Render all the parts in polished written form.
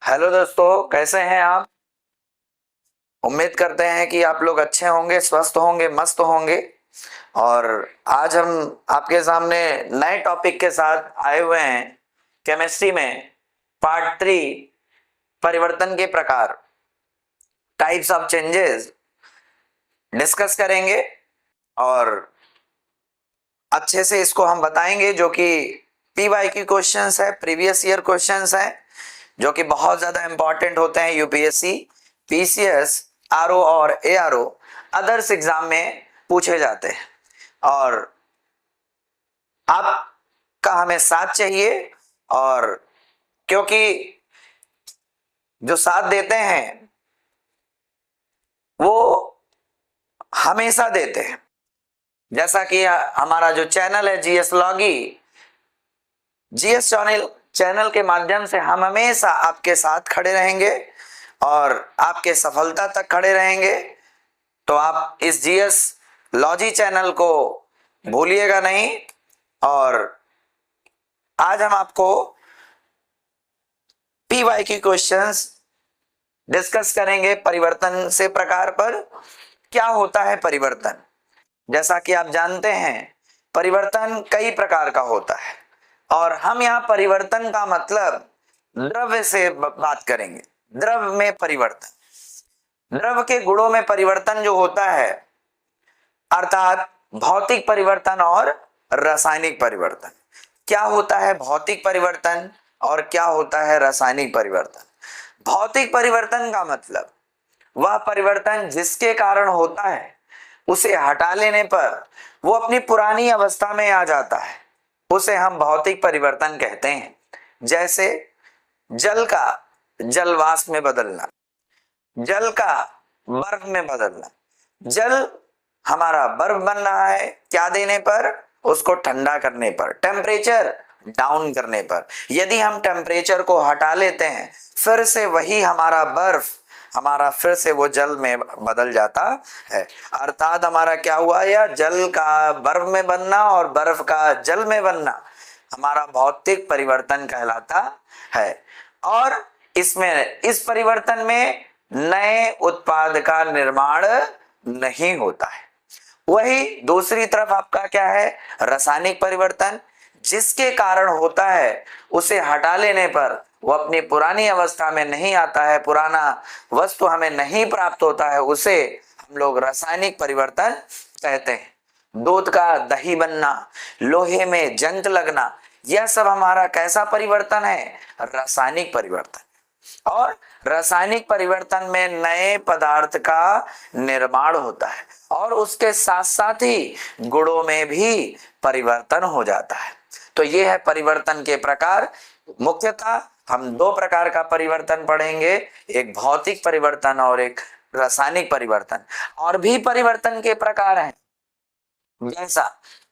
Hello दोस्तों, कैसे हैं आप। उम्मीद करते हैं कि आप लोग अच्छे होंगे, स्वस्थ होंगे, मस्त होंगे। और आज हम आपके सामने नए टॉपिक के साथ आए हुए हैं। केमिस्ट्री में पार्ट 3, परिवर्तन के प्रकार, टाइप्स ऑफ चेंजेस डिस्कस करेंगे। और अच्छे से इसको हम बताएंगे, जो कि PYQ क्वेश्चंस है, प्रीवियस ईयर क्वेश्चंस है, जो कि बहुत ज्यादा इंपॉर्टेंट होते हैं। यूपीएससी, पीसीएस, आरओ और एआरओ अदर्स एग्जाम में पूछे जाते हैं। और आपका हमें साथ चाहिए, और क्योंकि जो साथ देते हैं वो हमेशा देते हैं। जैसा कि हमारा जो चैनल है जीएस लॉगी, जीएस चैनल के माध्यम से हम हमेशा आपके साथ खड़े रहेंगे और आपके सफलता तक खड़े रहेंगे। तो आप इस जीएस लॉजी चैनल को भूलिएगा नहीं। और आज हम आपको PYQ क्वेश्चंस डिस्कस करेंगे परिवर्तन से प्रकार पर। क्या होता है परिवर्तन? जैसा कि आप जानते हैं, परिवर्तन कई प्रकार का होता है, और हम यहाँ परिवर्तन का मतलब द्रव्य से बात करेंगे। द्रव्य में परिवर्तन, द्रव्य के गुणों में परिवर्तन जो होता है, अर्थात भौतिक परिवर्तन और रासायनिक परिवर्तन। क्या होता है भौतिक परिवर्तन और क्या होता है रासायनिक परिवर्तन? भौतिक परिवर्तन का मतलब वह परिवर्तन जिसके कारण होता है, उसे हटा लेने पर वो अपनी पुरानी अवस्था में आ जाता है, उसे हम भौतिक परिवर्तन कहते हैं। जैसे जल का जलवाष्प में बदलना, जल का बर्फ में बदलना। जल हमारा बर्फ बन रहा है, क्या देने पर? उसको ठंडा करने पर, टेम्परेचर डाउन करने पर। यदि हम टेम्परेचर को हटा लेते हैं, फिर से वही हमारा बर्फ हमारा फिर से वो जल में बदल जाता है। अर्थात हमारा क्या हुआ, या जल का बर्फ में बनना और बर्फ का जल में बनना हमारा भौतिक परिवर्तन कहलाता है। और इसमें, इस परिवर्तन में नए उत्पाद का निर्माण नहीं होता है। वही दूसरी तरफ आपका क्या है, रासायनिक परिवर्तन, जिसके कारण होता है, उसे हटा लेने पर वो अपनी पुरानी अवस्था में नहीं आता है, पुराना वस्तु हमें नहीं प्राप्त होता है, उसे हम लोग रासायनिक परिवर्तन कहते हैं। दूध का दही बनना, लोहे में जंग लगना, यह सब हमारा कैसा परिवर्तन है? रासायनिक परिवर्तन। और रासायनिक परिवर्तन में नए पदार्थ का निर्माण होता है, और उसके साथ साथ ही गुणों में भी परिवर्तन हो जाता है। तो ये है परिवर्तन के प्रकार। मुख्यतः हम दो प्रकार का परिवर्तन पढ़ेंगे, एक भौतिक परिवर्तन और एक रासायनिक परिवर्तन। और भी परिवर्तन के प्रकार हैं, जैसा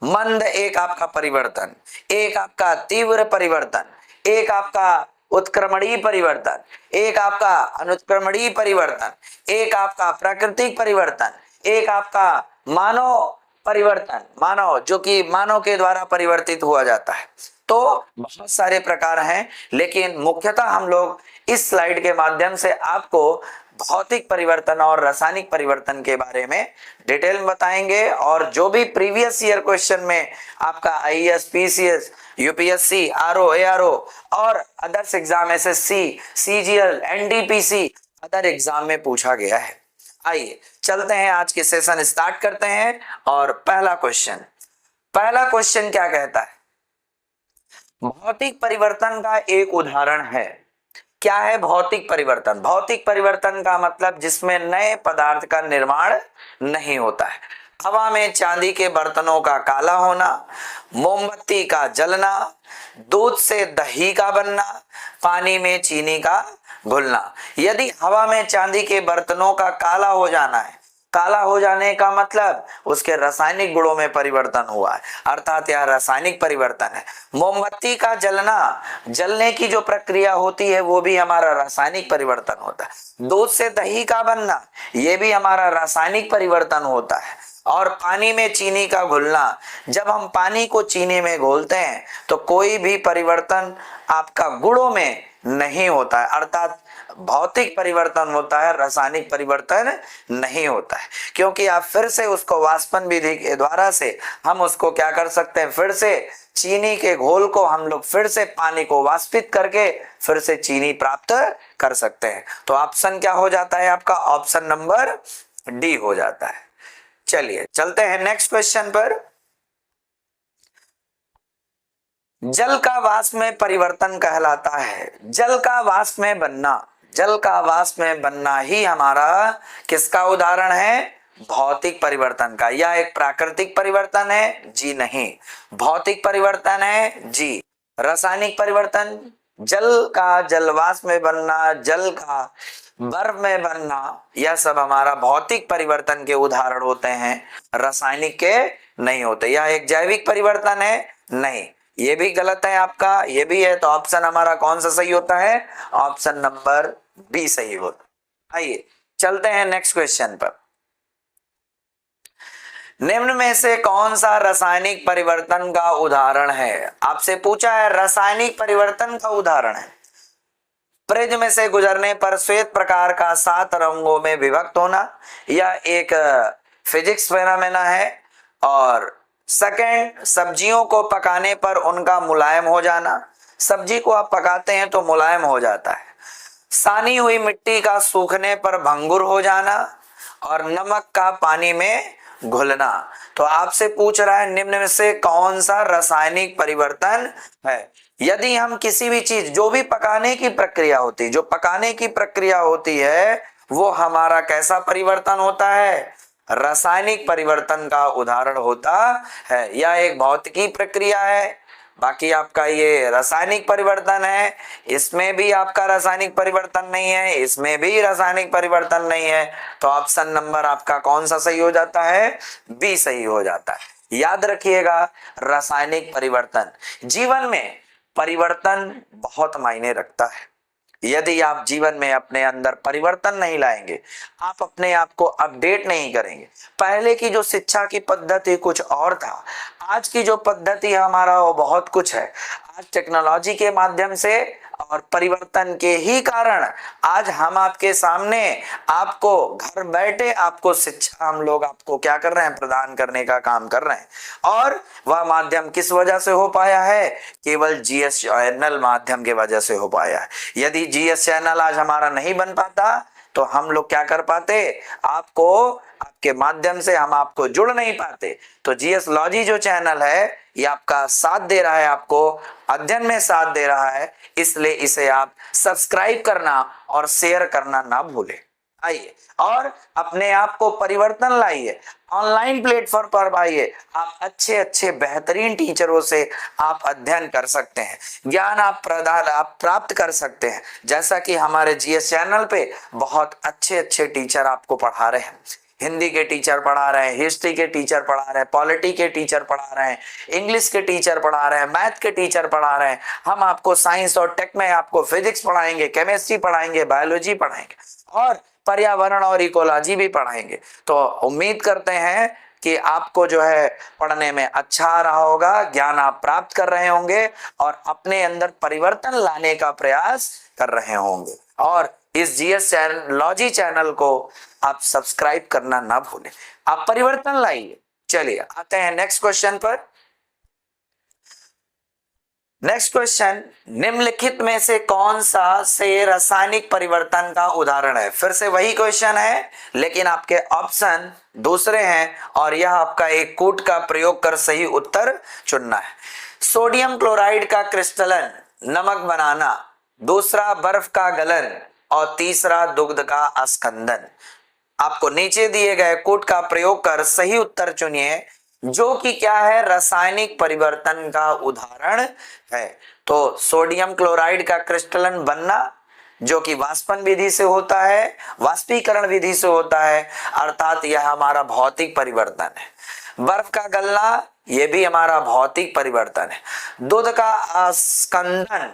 मंद एक आपका परिवर्तन, एक आपका तीव्र परिवर्तन, एक आपका उत्क्रमणीय परिवर्तन, एक आपका अनुत्क्रमणीय परिवर्तन, एक आपका प्राकृतिक परिवर्तन, एक आपका मानव परिवर्तन, मानव जो कि मानव के द्वारा परिवर्तित हुआ जाता है। तो बहुत सारे प्रकार हैं, लेकिन मुख्यतः हम लोग इस स्लाइड के माध्यम से आपको भौतिक परिवर्तन और रासायनिक परिवर्तन के बारे में डिटेल में बताएंगे। और जो भी प्रीवियस ईयर क्वेश्चन में आपका IAS, PCS, UPSC, RO, ARO और others exam, SSC, CGL, NDPC, other exam में पूछा गया है। आइए चलते हैं, आज के सेशन स्टार्ट करते हैं। और पहला क्वेश्चन क्या कहता है? भौतिक परिवर्तन का एक उदाहरण है। क्या है भौतिक परिवर्तन? भौतिक परिवर्तन का मतलब जिसमें नए पदार्थ का निर्माण नहीं होता है। हवा में चांदी के बर्तनों का काला होना, मोमबत्ती का जलना, दूध से दही का बनना, पानी में चीनी का घुलना। यदि हवा में चांदी के बर्तनों का काला हो जाना है, काला हो जाने का मतलब उसके रासायनिक गुणों में परिवर्तन हुआ है, अर्थात यह रासायनिक परिवर्तन है। मोमबत्ती का जलना, जलने की जो प्रक्रिया होती है वो भी हमारा रासायनिक परिवर्तन होता है। दूध से दही का बनना, ये भी हमारा रासायनिक परिवर्तन होता है। और पानी में चीनी का घुलना, जब हम पानी को चीनी में घोलते हैं तो कोई भी परिवर्तन आपका गुणों में नहीं होता है, अर्थात भौतिक परिवर्तन होता है, रासायनिक परिवर्तन नहीं होता है। क्योंकि आप फिर से उसको वाष्पन विधि के द्वारा से हम उसको क्या कर सकते हैं, फिर से चीनी के घोल को हम लोग फिर से पानी को वाष्पित करके फिर से चीनी प्राप्त कर सकते हैं। तो ऑप्शन क्या हो जाता है आपका, ऑप्शन नंबर डी हो जाता है। चलिए चलते हैं नेक्स्ट क्वेश्चन पर। जल का वाष्प में परिवर्तन कहलाता है। जल का वाष्प में बनना, जल का वाष्प में बनना ही हमारा किसका उदाहरण है, भौतिक परिवर्तन का। यह एक प्राकृतिक परिवर्तन है, जी नहीं। भौतिक परिवर्तन है, जी। रासायनिक परिवर्तन, जल का जलवाष्प में बनना, जल का बर्फ में बनना, यह सब हमारा भौतिक परिवर्तन के उदाहरण होते हैं, रासायनिक के नहीं होते। यह एक जैविक परिवर्तन है, नहीं। ये भी गलत है आपका, ये भी है। तो ऑप्शन हमारा कौन सा सही होता है, ऑप्शन नंबर बी सही होता। आइए चलते हैं नेक्स्ट क्वेश्चन पर। निम्न में से कौन सा रासायनिक परिवर्तन का उदाहरण है, आपसे पूछा है रासायनिक परिवर्तन का उदाहरण है। प्रिज्म से गुजरने पर श्वेत प्रकार का 7 रंगों में विभक्त होना, यह एक फिजिक्स फेनोमेना है। और सेकंड, सब्जियों को पकाने पर उनका मुलायम हो जाना, सब्जी को आप पकाते हैं तो मुलायम हो जाता है। सानी हुई मिट्टी का सूखने पर भंगुर हो जाना, और नमक का पानी में घुलना। तो आपसे पूछ रहा है निम्न में से कौन सा रासायनिक परिवर्तन है। यदि हम किसी भी चीज, जो भी पकाने की प्रक्रिया होती है, जो पकाने की प्रक्रिया होती है वो हमारा कैसा परिवर्तन होता है, रासायनिक परिवर्तन का उदाहरण होता है। यह एक भौतिकी प्रक्रिया है, बाकी आपका ये रासायनिक परिवर्तन है। इसमें भी आपका रासायनिक परिवर्तन नहीं है, इसमें भी रासायनिक परिवर्तन नहीं है। तो ऑप्शन नंबर आपका कौन सा सही हो जाता है, बी सही हो जाता है। याद रखिएगा, रासायनिक परिवर्तन, जीवन में परिवर्तन बहुत मायने रखता है। यदि आप जीवन में अपने अंदर परिवर्तन नहीं लाएंगे, आप अपने आप को अपडेट नहीं करेंगे, पहले की जो शिक्षा की पद्धति कुछ और था, आज की जो पद्धति है हमारा वो बहुत कुछ है। आज टेक्नोलॉजी के माध्यम से और परिवर्तन के ही कारण आज हम आपके सामने, आपको घर बैठे आपको शिक्षा हम लोग आपको क्या कर रहे हैं, प्रदान करने का काम कर रहे हैं। और वह माध्यम किस वजह से हो पाया है, केवल जीएस चैनल माध्यम के वजह से हो पाया है। यदि जीएस चैनल आज हमारा नहीं बन पाता तो हम लोग क्या कर पाते, आपको, आपके माध्यम से हम आपको जुड़ नहीं पाते। तो जीएस लॉजी जो चैनल है ये आपका साथ दे रहा है, आपको अध्ययन में साथ दे रहा है, इसलिए इसे आप सब्सक्राइब करना और शेयर करना ना भूलें। आइए और अपने आप को परिवर्तन लाइए, ऑनलाइन प्लेटफॉर्म पर आइए, आप अच्छे अच्छे बेहतरीन टीचरों से आप अध्ययन कर सकते हैं, ज्ञान आप प्राप्त कर सकते हैं। जैसा कि हमारे जीएस चैनल पे बहुत अच्छे अच्छे टीचर आपको पढ़ा रहे हैं, हिंदी के टीचर पढ़ा रहे हैं, हिस्ट्री के टीचर पढ़ा रहे हैं, पॉलिटी के टीचर पढ़ा रहे हैं, इंग्लिश के टीचर पढ़ा रहे हैं, मैथ के टीचर पढ़ा रहे हैं। हम आपको साइंस और टेक में आपको फिजिक्स पढ़ाएंगे, केमिस्ट्री पढ़ाएंगे, बायोलॉजी पढ़ाएंगे और पर्यावरण और इकोलॉजी भी पढ़ाएंगे। तो उम्मीद करते हैं कि आपको जो है पढ़ने में अच्छा आ रहा होगा, ज्ञान आप प्राप्त कर रहे होंगे और अपने अंदर परिवर्तन लाने का प्रयास कर रहे होंगे। और इस जीएस लॉजी चैनल को आप सब्सक्राइब करना ना भूलें, आप परिवर्तन लाइए। चलिए आते हैं नेक्स्ट क्वेश्चन पर। नेक्स्ट क्वेश्चन, निम्नलिखित में से कौन सा से रासायनिक परिवर्तन का उदाहरण है। फिर से वही क्वेश्चन है लेकिन आपके ऑप्शन दूसरे हैं और यह आपका एक कूट का प्रयोग कर सही उत्तर चुनना है। सोडियम क्लोराइड का क्रिस्टलन, नमक बनाना, दूसरा बर्फ का गलन और तीसरा दुग्ध का अस्कंदन। आपको नीचे दिए गए कूट का प्रयोग कर सही उत्तर चुनिए जो कि क्या है, रासायनिक परिवर्तन का उदाहरण है। तो सोडियम क्लोराइड का क्रिस्टलन बनना जो कि वाष्पन विधि से होता है, वाष्पीकरण विधि से होता है, अर्थात यह हमारा भौतिक परिवर्तन है। बर्फ का गलना यह भी हमारा भौतिक परिवर्तन है। दूध का अस्कंदन,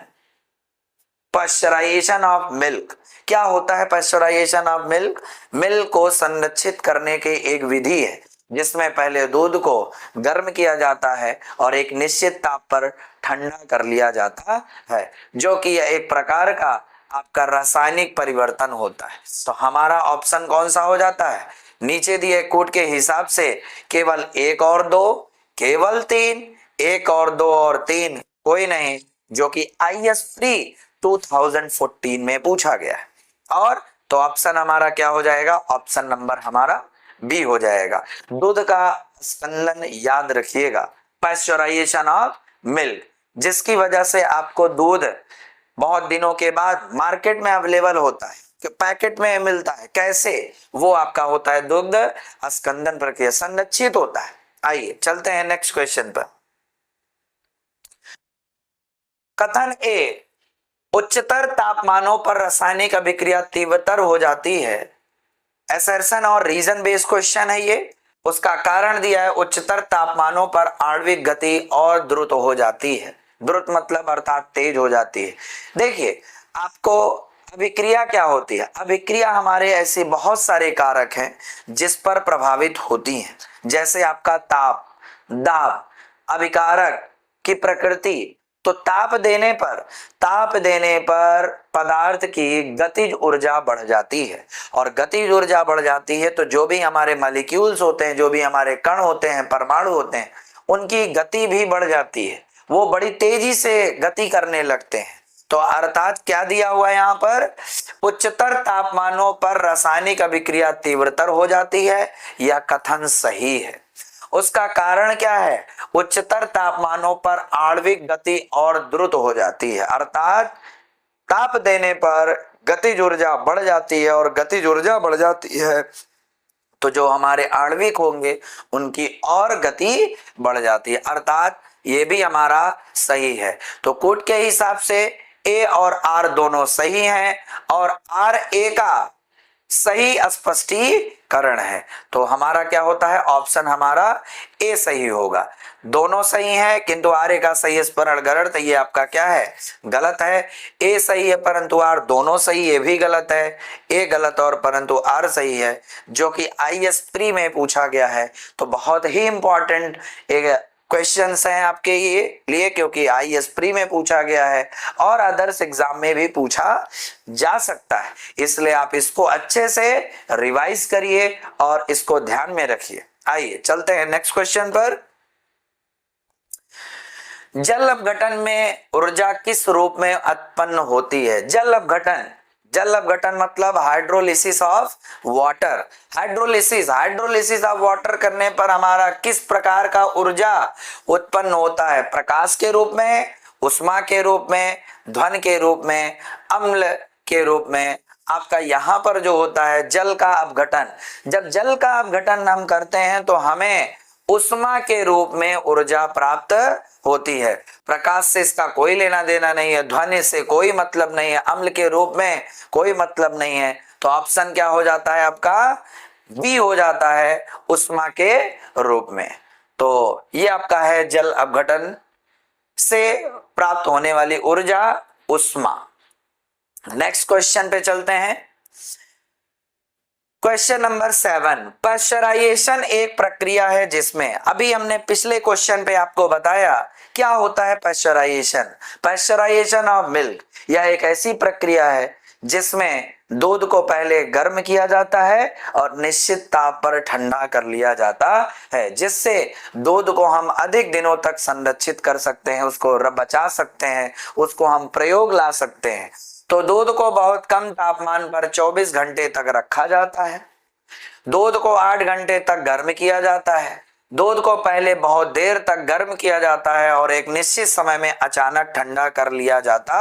पाश्चराइजेशन ऑफ मिल्क, क्या होता है पाश्चराइजेशन ऑफ मिल्क, मिल्क को संरक्षित करने की एक विधि है। जिसमें पहले दूध को गर्म किया जाता है और एक निश्चित ताप पर ठंडा कर लिया जाता है, जो कि एक प्रकार का आपका रासायनिक परिवर्तन होता है। तो हमारा ऑप्शन कौन सा हो जाता है? नीचे दिए कोड के हिसाब से केवल एक और दो, केवल तीन, एक और दो और तीन कोई नहीं, जो कि IS प्री 2014 में पूछा गया है। और तो ऑप्शन हमारा क्या हो जाएगा? ऑप्शन नंबर हमारा बी हो जाएगा। दूध का स्कंदन याद रखिएगा, पैस्चराइजेशन ऑफ मिल्क, जिसकी वजह से आपको दूध बहुत दिनों के बाद मार्केट में अवेलेबल होता है, पैकेट में मिलता है। कैसे? वो आपका होता है दुग्ध स्कंदन प्रक्रिया, संरक्षित होता है। आइए चलते हैं नेक्स्ट क्वेश्चन पर। कथन ए, उच्चतर तापमानों पर रासायनिक अभिक्रिया तीव्रतर हो जाती है। असर्शन और रीजन बेस्ड क्वेश्चन है ये। उसका कारण दिया है, उच्चतर तापमानों पर आणविक गति और द्रुत हो जाती है। द्रुत मतलब अर्थात तेज हो जाती है। देखिए आपको अभिक्रिया क्या होती है? अभिक्रिया हमारे ऐसे बहुत सारे कारक हैं जिस पर प्रभावित होती हैं, जैसे आपका ताप, दाब, अभिकारक की प्रकृति। तो ताप देने पर पदार्थ की गतिज ऊर्जा बढ़ जाती है, और गतिज ऊर्जा बढ़ जाती है तो जो भी हमारे मॉलिक्यूल्स होते हैं, जो भी हमारे कण होते हैं, परमाणु होते हैं, उनकी गति भी बढ़ जाती है, वो बड़ी तेजी से गति करने लगते हैं। तो अर्थात क्या दिया हुआ है यहाँ पर? उच्चतर तापमानों पर रासायनिक अभिक्रिया तीव्रतर हो जाती है। यह कथन सही है। उसका कारण क्या है? उच्चतर तापमानों पर आणविक गति और द्रुत हो जाती है, अर्थात ताप देने पर गतिज ऊर्जा बढ़ जाती है, और गतिज ऊर्जा बढ़ जाती है तो जो हमारे आणविक होंगे उनकी और गति बढ़ जाती है, अर्थात ये भी हमारा सही है। तो कोड के हिसाब से ए और आर दोनों सही हैं, और आर ए का सही स्पष्टीकरण है। तो हमारा क्या होता है? ऑप्शन हमारा ए सही होगा। दोनों सही है किंतु आर ए का सही स्मरण गलत, ये आपका क्या है? गलत है। ए सही है परंतु आर दोनों सही, ये भी गलत है। ए गलत और परंतु आर सही है, जो कि IS प्री में पूछा गया है। तो बहुत ही इंपॉर्टेंट एक क्वेश्चंस हैं आपके ये लिए, क्योंकि IS प्री में पूछा गया है और अदर्स एग्जाम में भी पूछा जा सकता है, इसलिए आप इसको अच्छे से रिवाइज करिए और इसको ध्यान में रखिए। आइए चलते हैं नेक्स्ट क्वेश्चन पर। जल अपघटन में ऊर्जा किस रूप में उत्पन्न होती है? जल अपघटन मतलब hydrolysis of water. Hydrolysis of water करने पर हमारा किस प्रकार का ऊर्जा उत्पन्न होता है? प्रकाश के रूप में, उष्मा के रूप में, ध्वनि के रूप में, अम्ल के रूप में। आपका यहाँ पर जो होता है जल का अपघटन, जब जल का अपघटन हम करते हैं तो हमें उष्मा के रूप में ऊर्जा प्राप्त होती है। प्रकाश से इसका कोई लेना देना नहीं है, ध्वनि से कोई मतलब नहीं है, अम्ल के रूप में कोई मतलब नहीं है। तो ऑप्शन क्या हो जाता है आपका? बी हो जाता है, उष्मा के रूप में। तो ये आपका है जल अपघटन से प्राप्त होने वाली ऊर्जा, उष्मा। नेक्स्ट क्वेश्चन पे चलते हैं। क्वेश्चन नंबर 7, पैस्चराइजेशन एक प्रक्रिया है जिसमें, अभी हमने पिछले क्वेश्चन पे आपको बताया क्या होता है पैस्चराइजेशन ऑफ मिल्क। यह एक ऐसी प्रक्रिया है जिसमें दूध को पहले गर्म किया जाता है और निश्चित ताप पर ठंडा कर लिया जाता है, जिससे दूध को हम अधिक दिनों तक संरक्षित कर सकते हैं, उसको बचा सकते हैं, उसको हम प्रयोग ला सकते हैं। तो दूध को बहुत कम तापमान पर 24 घंटे तक रखा जाता है। दूध को 8 घंटे तक गर्म किया जाता है। दूध को पहले बहुत देर तक गर्म किया जाता है और एक निश्चित समय में अचानक ठंडा कर लिया जाता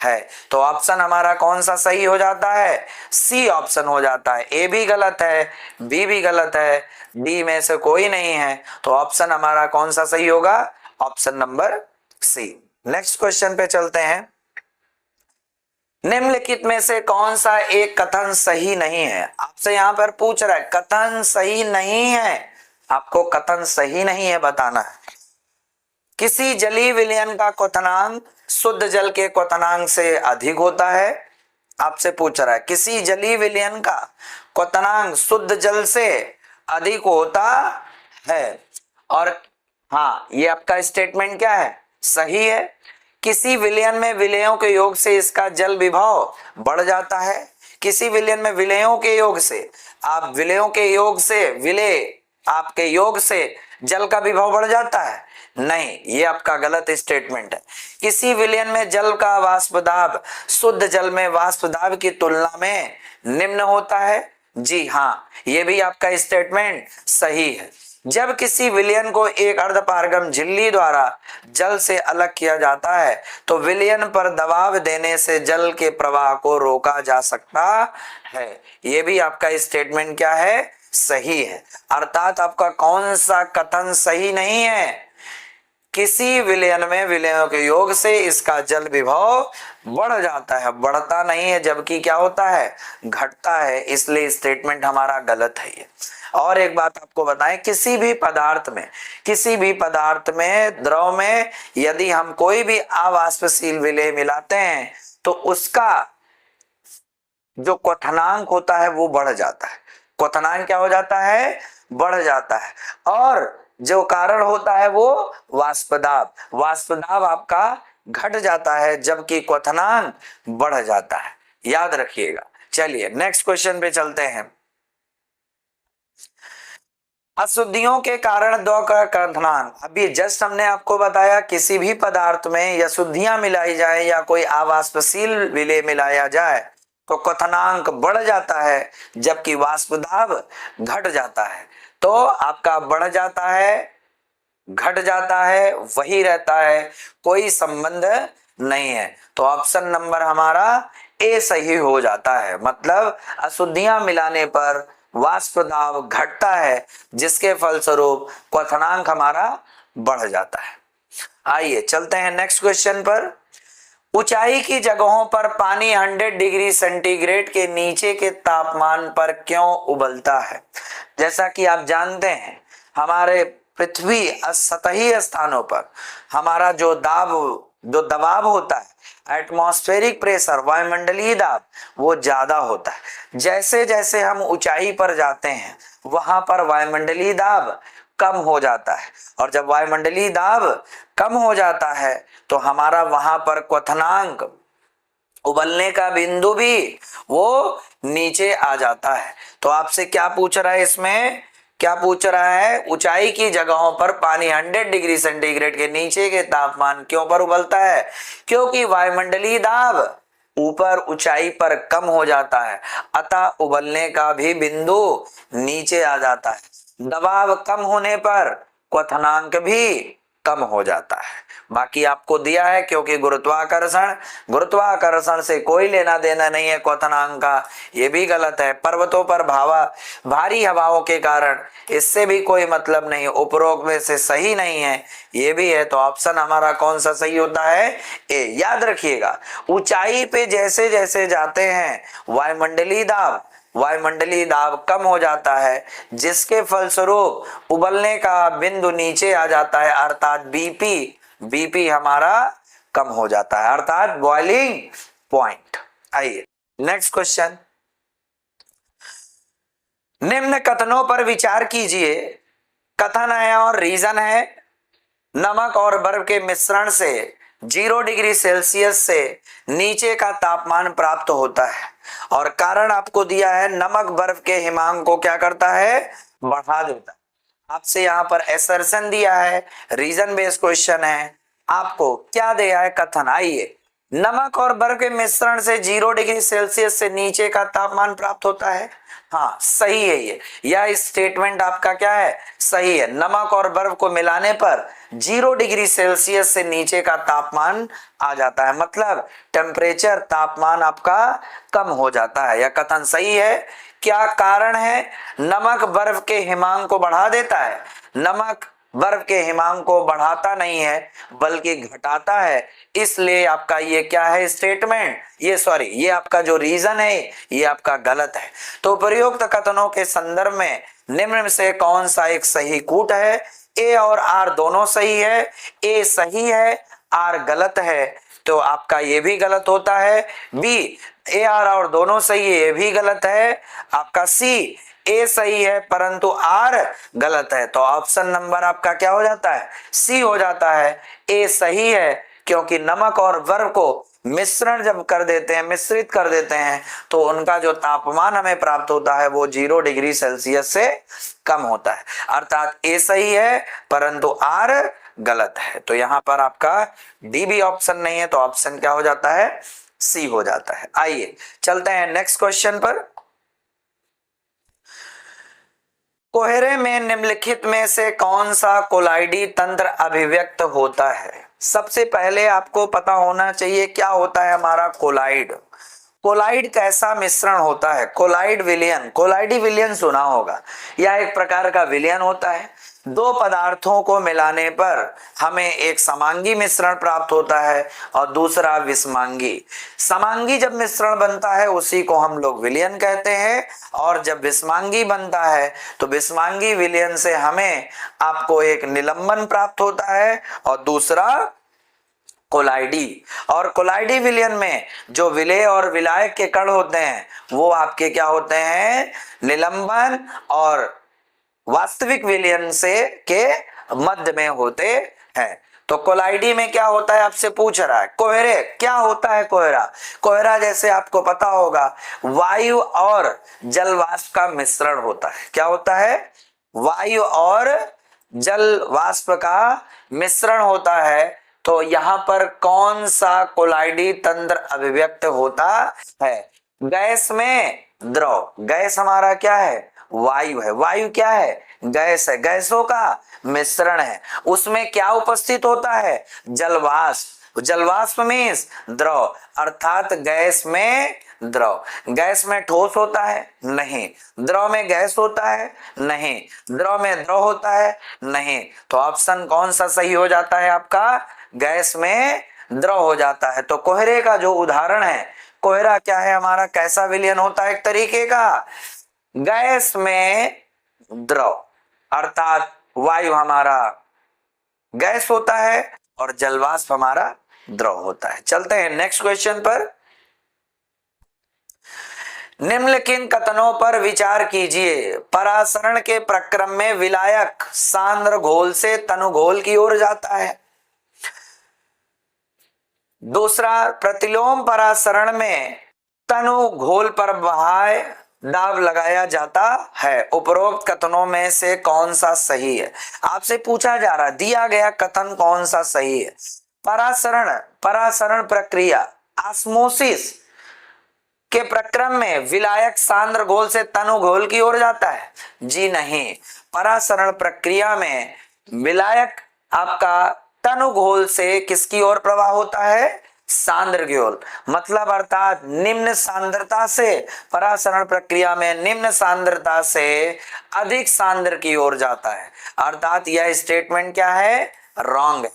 है। तो ऑप्शन हमारा कौन सा सही हो जाता है? सी ऑप्शन हो जाता है। ए भी गलत है, बी भी गलत है, डी में से कोई नहीं है। तो ऑप्शन हमारा कौन सा सही होगा? Option number C. Next question पे चलते हैं। निम्नलिखित में से कौन सा एक कथन सही नहीं है? आपसे यहां पर पूछ रहा है कथन सही नहीं है, आपको कथन सही नहीं है बताना है। किसी जलीय विलयन का क्वथनांक शुद्ध जल के क्वथनांक से अधिक होता है। आपसे पूछ रहा है किसी जलीय विलयन का क्वथनांक शुद्ध जल से अधिक होता है। और हाँ, ये आपका स्टेटमेंट क्या है, सही है। किसी विलयन में विलयों के योग से इसका जल विभव बढ़ जाता है। किसी विलयन में विलयों के योग से, आप विलयों के योग से, विलय आपके योग से जल का विभव बढ़ जाता है, नहीं, ये आपका गलत स्टेटमेंट है। किसी विलयन में जल का वाष्प दाब शुद्ध जल में वाष्प दाब की तुलना में निम्न होता है, जी हाँ, ये भी आपका स्टेटमेंट सही है। जब किसी विलयन को एक अर्धपारगम झिल्ली द्वारा जल से अलग किया जाता है तो विलयन पर दबाव देने से जल के प्रवाह को रोका जा सकता है, ये भी आपका स्टेटमेंट क्या है, सही है। अर्थात आपका कौन सा कथन सही नहीं है, किसी विलयन में विलयों के योग से इसका जल विभव बढ़ जाता है, बढ़ता नहीं है, जबकि क्या होता है, घटता है, इसलिए स्टेटमेंट हमारा गलत है ये। और एक बात आपको बताएं, किसी भी पदार्थ में द्रव में यदि हम कोई भी अवाष्पशील विलेय मिलाते हैं तो उसका जो क्वथनांक होता है वो बढ़ जाता है। क्वथनांक क्या हो जाता है, बढ़ जाता है। और जो कारण होता है वो वाष्पदाब आपका घट जाता है, जबकि क्वथनांक बढ़ जाता है, याद रखिएगा। चलिए नेक्स्ट क्वेश्चन पे चलते हैं। अशुद्धियों के कारण दो का क्वथनांक, अभी जस्ट हमने आपको बताया किसी भी पदार्थ में अशुद्धियां मिलाई जाए या कोई अवाष्पशील विलेय मिलाया जाए तो क्वथनांक बढ़ जाता है, जबकि वाष्पदाब घट जाता है। तो आपका बढ़ जाता है, घट जाता है, वही रहता है, कोई संबंध नहीं है। तो ऑप्शन नंबर हमारा ए सही हो जाता है। मतलब अशुद्धियां मिलाने पर वाष्पदाब घटता है, जिसके फलस्वरूप क्वथनांक हमारा बढ़ जाता है। आइए चलते हैं नेक्स्ट क्वेश्चन पर। ऊंचाई की जगहों पर पानी 100 डिग्री सेंटीग्रेड के नीचे के तापमान पर क्यों उबलता है? जैसा कि आप जानते हैं, हमारे पृथ्वी सतही स्थानों पर हमारा जो दबाव होता है, एटमॉस्फेरिक प्रेशर, वायुमंडलीय दाब, वो ज्यादा होता है। जैसे जैसे हम ऊंचाई पर जाते हैं वहां पर वायुमंडलीय दाब कम हो जाता है, और जब वायुमंडलीय दाब कम हो जाता है तो हमारा वहां पर क्वथनांक, उबलने का बिंदु भी वो नीचे आ जाता है। तो आपसे क्या पूछ रहा है, इसमें क्या पूछ रहा है, ऊंचाई की जगहों पर पानी 100 डिग्री सेंटीग्रेड के नीचे के तापमान क्यों पर उबलता है? क्योंकि वायुमंडलीय दाब ऊपर ऊंचाई पर कम हो जाता है, अतः उबलने का भी बिंदु नीचे आ जाता है। दबाव कम होने पर क्वथनांक भी कम हो जाता है। बाकी आपको दिया है, क्योंकि गुरुत्वाकर्षण से कोई लेना देना नहीं है क्वथनांक का, ये भी गलत है। पर्वतों पर भारी हवाओं के कारण इससे भी कोई मतलब नहीं, उपरोक्त में से सही नहीं है, ये भी है। तो ऑप्शन हमारा कौन सा सही होता है? ए। याद रखिएगा, ऊंचाई पे जैसे जैसे जाते हैं वायुमंडलीय दाब कम हो जाता है, जिसके फलस्वरूप उबलने का बिंदु नीचे आ जाता है, अर्थात बीपी हमारा कम हो जाता है, अर्थात बॉइलिंग पॉइंट। आइए नेक्स्ट क्वेश्चन। निम्न कथनों पर विचार कीजिए। कथन है और रीजन है, नमक और बर्फ के मिश्रण से 0 डिग्री सेल्सियस से नीचे का तापमान प्राप्त होता है, और कारण आपको दिया है नमक बर्फ के हिमांक को क्या करता है? बढ़ा देता है। आपसे यहाँ पर असर्शन दिया है, रीजन बेस्ड क्वेश्चन है, आपको क्या दिया है? कथन। आइए, नमक और बर्फ के मिश्रण से 0 डिग्री सेल्सियस से नीचे का तापमान प्राप्त होता है। हाँ सही है ये, यह स्टेटमेंट आपका क्या है? सही है। नमक और बर्फ को मिलाने पर 0 डिग्री सेल्सियस से नीचे का तापमान आ जाता है, मतलब टेम्परेचर, तापमान आपका कम हो जाता है। यह कथन सही है। क्या कारण है? नमक बर्फ के हिमांक को बढ़ा देता है। नमक बर्फ के हिमांक को बढ़ाता नहीं है बल्कि घटाता है, इसलिए आपका ये क्या है स्टेटमेंट, ये आपका जो रीजन है ये आपका गलत है। तो प्रयुक्त कथनों के संदर्भ में निम्न में से कौन सा एक सही कूट है? ए और आर दोनों सही है, ए सही है, आर गलत है, तो आपका ये भी गलत होता है। बी, ए आर और दोनों सही है, ये भी गलत है। आपका सी, ए सही है परंतु आर गलत है, तो ऑप्शन नंबर आपका क्या हो जाता है, सी हो जाता है। ए सही है क्योंकि नमक और बर्फ को मिश्रण जब कर देते हैं, मिश्रित कर देते हैं, तो उनका जो तापमान हमें प्राप्त होता है वो 0 डिग्री सेल्सियस से कम होता है। अर्थात ए सही है परंतु आर गलत है। तो यहां पर आपका डी भी ऑप्शन नहीं है, तो ऑप्शन क्या हो जाता है, सी हो जाता है। आइए चलते हैं नेक्स्ट क्वेश्चन पर। कोहरे में निम्नलिखित में से कौन सा कोलाइडी तंत्र अभिव्यक्त होता है। सबसे पहले आपको पता होना चाहिए क्या होता है हमारा कोलाइड। कोलाइड कैसा मिश्रण होता है, कोलाइड विलयन, कोलाइडी विलयन सुना होगा। यह एक प्रकार का विलयन होता है, दो पदार्थों को मिलाने पर हमें एक समांगी मिश्रण प्राप्त होता है और दूसरा विषमांगी। समांगी जब मिश्रण बनता है उसी को हम लोग विलयन कहते हैं, और जब विषमांगी बनता है तो विषमांगी विलयन से हमें आपको एक निलंबन प्राप्त होता है और दूसरा कोलाइडी। और कोलाइडी विलयन में जो विलेय और विलायक के कण होते हैं वो आपके क्या होते हैं, निलंबन और वास्तविक विलयन से के मध्य में होते हैं। तो कोलाइडी में क्या होता है आपसे पूछ रहा है। कोहरे क्या होता है, कोहरा, कोहरा जैसे आपको पता होगा वायु और जल वाष्प का मिश्रण होता है। क्या होता है, वायु और जल वाष्प का मिश्रण होता है। तो यहां पर कौन सा कोलाइडी तंत्र अभिव्यक्त होता है, गैस में द्रव, गैस हमारा क्या है, वायु है, वायु क्या है, गैस है, गैसों का मिश्रण है, उसमें क्या उपस्थित होता है, जलवाष्प, जलवाष्प मीन्स द्रव, अर्थात गैस में द्रव। गैस में ठोस होता है नहीं, द्रव में गैस होता है नहीं, द्रव में द्रव होता है नहीं, तो ऑप्शन कौन सा सही हो जाता है आपका, गैस में द्रव हो जाता है। तो कोहरे का जो उदाहरण है, कोहरा क्या है हमारा, कैसा विलयन होता है, एक तरीके का गैस में द्रव, अर्थात वायु हमारा गैस होता है और जलवाष्प हमारा द्रव होता है। चलते हैं नेक्स्ट क्वेश्चन पर। निम्नलिखित कथनों पर विचार कीजिए। परासरण के प्रक्रम में विलायक सांद्र घोल से तनु घोल की ओर जाता है। दूसरा, प्रतिलोम परासरण में तनु घोल पर बहाय दाब लगाया जाता है। उपरोक्त कथनों में से कौन सा सही है, आपसे पूछा जा रहा, दिया गया कथन कौन सा सही है। परासरण, परासरण प्रक्रिया ऑस्मोसिस के प्रक्रम में विलायक सांद्र घोल से तनु घोल की ओर जाता है, जी नहीं। परासरण प्रक्रिया में विलायक आपका तनु घोल से किसकी ओर प्रवाह होता है, सांद्र घोल, मतलब अर्थात निम्न सांद्रता से, परासरण प्रक्रिया में निम्न सांद्रता से अधिक सांद्र की ओर जाता है, अर्थात यह स्टेटमेंट क्या है, रॉन्ग है।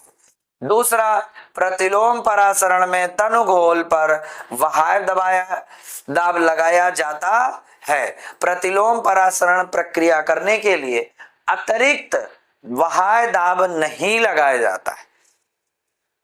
दूसरा, प्रतिलोम परासरण में तनु घोल पर वहाय दबाया दाब लगाया जाता है। प्रतिलोम परासरण प्रक्रिया करने के लिए अतिरिक्त वहाय दाब नहीं लगाया जाता है।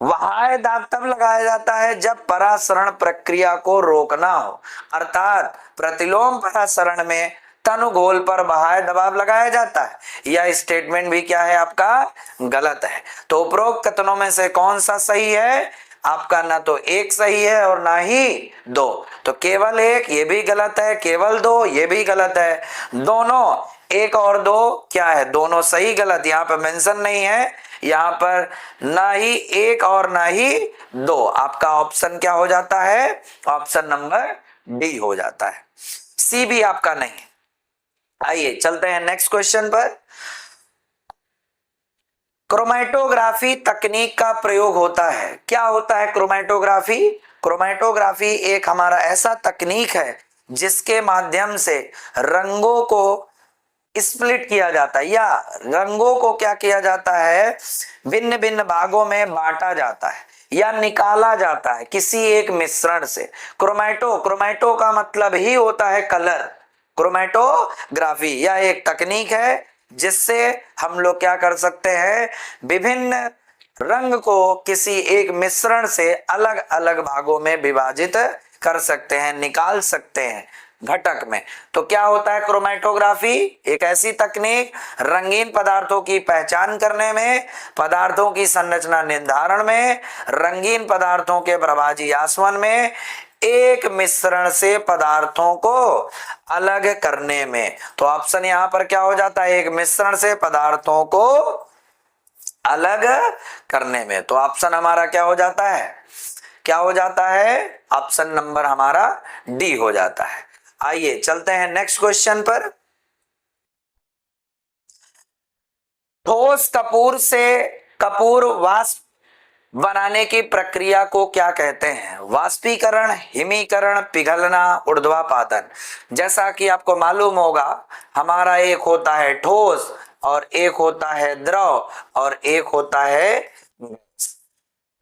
वहाय दाब तब लगाया जाता है जब परासरण प्रक्रिया को रोकना हो, अर्थात प्रतिलोम परासरण में तनु घोल पर वहाय दबाव लगाया जाता है। यह स्टेटमेंट भी क्या है आपका, गलत है। तो उपरोक्त कथनों में से कौन सा सही है आपका, ना तो एक सही है और ना ही दो, तो केवल एक ये भी गलत है, केवल दो ये भी गलत है, दोनों एक और दो क्या है, दोनों सही गलत यहाँ पर मेंशन नहीं है, यहाँ पर ना ही एक और ना ही दो, आपका ऑप्शन क्या हो जाता है, ऑप्शन नंबर डी हो जाता है, सी भी आपका नहीं। आइए चलते हैं नेक्स्ट क्वेश्चन पर। क्रोमैटोग्राफी तकनीक का प्रयोग होता है। क्या होता है क्रोमैटोग्राफी, क्रोमैटोग्राफी एक हमारा ऐसा तकनीक है जिसके माध्यम से रंगों को स्प्लिट किया जाता है, या रंगों को क्या किया जाता है, भिन्न भिन्न भागों में बांटा जाता है या निकाला जाता है किसी एक मिश्रण से। क्रोमैटो, क्रोमैटो का मतलब ही होता है कलर। क्रोमैटोग्राफी यह एक तकनीक है जिससे हम लोग क्या कर सकते हैं, विभिन्न रंग को किसी एक मिश्रण से अलग अलग भागों में विभाजित कर सकते हैं, निकाल सकते हैं घटक में। तो क्या होता है क्रोमैटोग्राफी? एक ऐसी तकनीक रंगीन पदार्थों की पहचान करने में, पदार्थों की संरचना निर्धारण में, रंगीन पदार्थों के प्रभाजी आसवन में, एक मिश्रण से पदार्थों को अलग करने में। तो ऑप्शन यहां पर क्या हो जाता है? एक मिश्रण से पदार्थों को अलग करने में। तो ऑप्शन हमारा क्या हो जाता है? क्या हो जाता है? ऑप्शन नंबर हमारा डी हो जाता है। आइए चलते हैं नेक्स्ट क्वेश्चन पर। ठोस कपूर से कपूर वाष्प बनाने की प्रक्रिया को क्या कहते हैं? वाष्पीकरण, हिमीकरण, पिघलना, ऊर्ध्वापातन। जैसा कि आपको मालूम होगा, हमारा एक होता है ठोस और एक होता है द्रव और एक होता है गैस।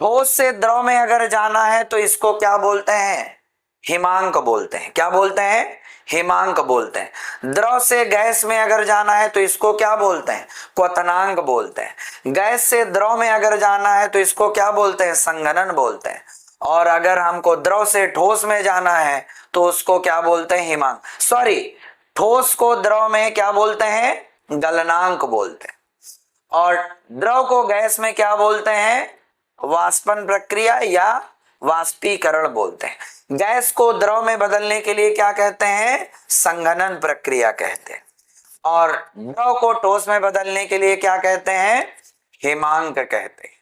ठोस से द्रव में अगर जाना है तो इसको क्या बोलते हैं? हिमांक बोलते हैं। क्या बोलते हैं? हिमांक बोलते हैं। द्रव से गैस में अगर जाना है तो इसको क्या बोलते हैं? क्वथनांक बोलते हैं। गैस से द्रव में अगर जाना है तो इसको क्या बोलते हैं? संघनन बोलते हैं। और अगर हमको द्रव से ठोस में जाना है तो उसको क्या बोलते हैं? हिमांक, सॉरी, ठोस को द्रव में क्या बोलते हैं? गलनांक बोलते हैं। और द्रव को गैस में क्या बोलते हैं? वाष्पन प्रक्रिया या वाष्पीकरण बोलते हैं। गैस को द्रव में बदलने के लिए क्या कहते हैं? संघनन प्रक्रिया कहते हैं। और द्रव को ठोस में बदलने के लिए क्या कहते हैं? हिमांक कहते हैं।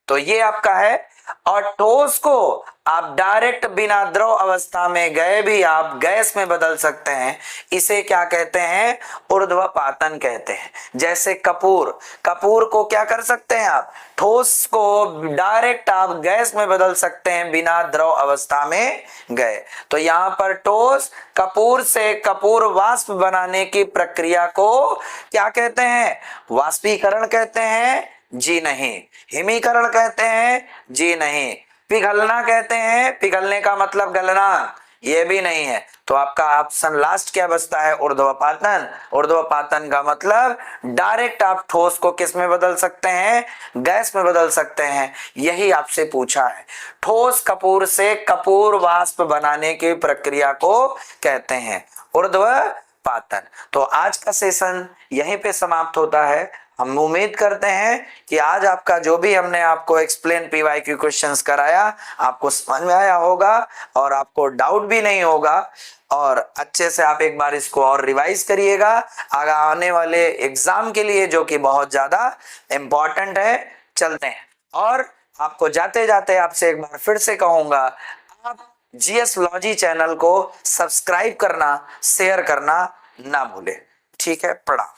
तो ये आपका है। और ठोस को आप डायरेक्ट बिना द्रव अवस्था में गए भी आप गैस में बदल सकते हैं। इसे क्या कहते हैं? ऊर्ध्वपातन कहते हैं। जैसे कपूर, कपूर को क्या कर सकते हैं आप? ठोस को डायरेक्ट आप गैस में बदल सकते हैं बिना द्रव अवस्था में गए। तो यहाँ पर ठोस कपूर से कपूर वाष्प बनाने की प्रक्रिया को क्या कहते हैं? वाष्पीकरण कहते हैं? जी नहीं। हिमीकरण कहते हैं? जी नहीं। पिघलना कहते हैं? पिघलने का मतलब गलना? ये भी नहीं है। तो आपका ऑप्शन लास्ट क्या बचता है? ऊर्ध्वपातन। ऊर्ध्वपातन का मतलब डायरेक्ट आप ठोस को किस में बदल सकते हैं? गैस में बदल सकते हैं। यही आपसे पूछा है। ठोस कपूर से कपूर वाष्प बनाने की प्रक्रिया को कहते हैं ऊर्ध्वपातन। तो आज का सेशन यहीं पे समाप्त होता है। हम उम्मीद करते हैं कि आज आपका जो भी हमने आपको एक्सप्लेन पीवाईक्यू क्वेश्चंस कराया आपको समझ में आया होगा और आपको डाउट भी नहीं होगा। और अच्छे से आप एक बार इसको और रिवाइज करिएगा आने वाले एग्जाम के लिए, जो कि बहुत ज्यादा इंपॉर्टेंट है। चलते हैं। और आपको जाते जाते आपसे एक बार फिर से कहूंगा, आप जीएस लॉजी चैनल को सब्सक्राइब करना, शेयर करना ना भूले। ठीक है, प्रणाम।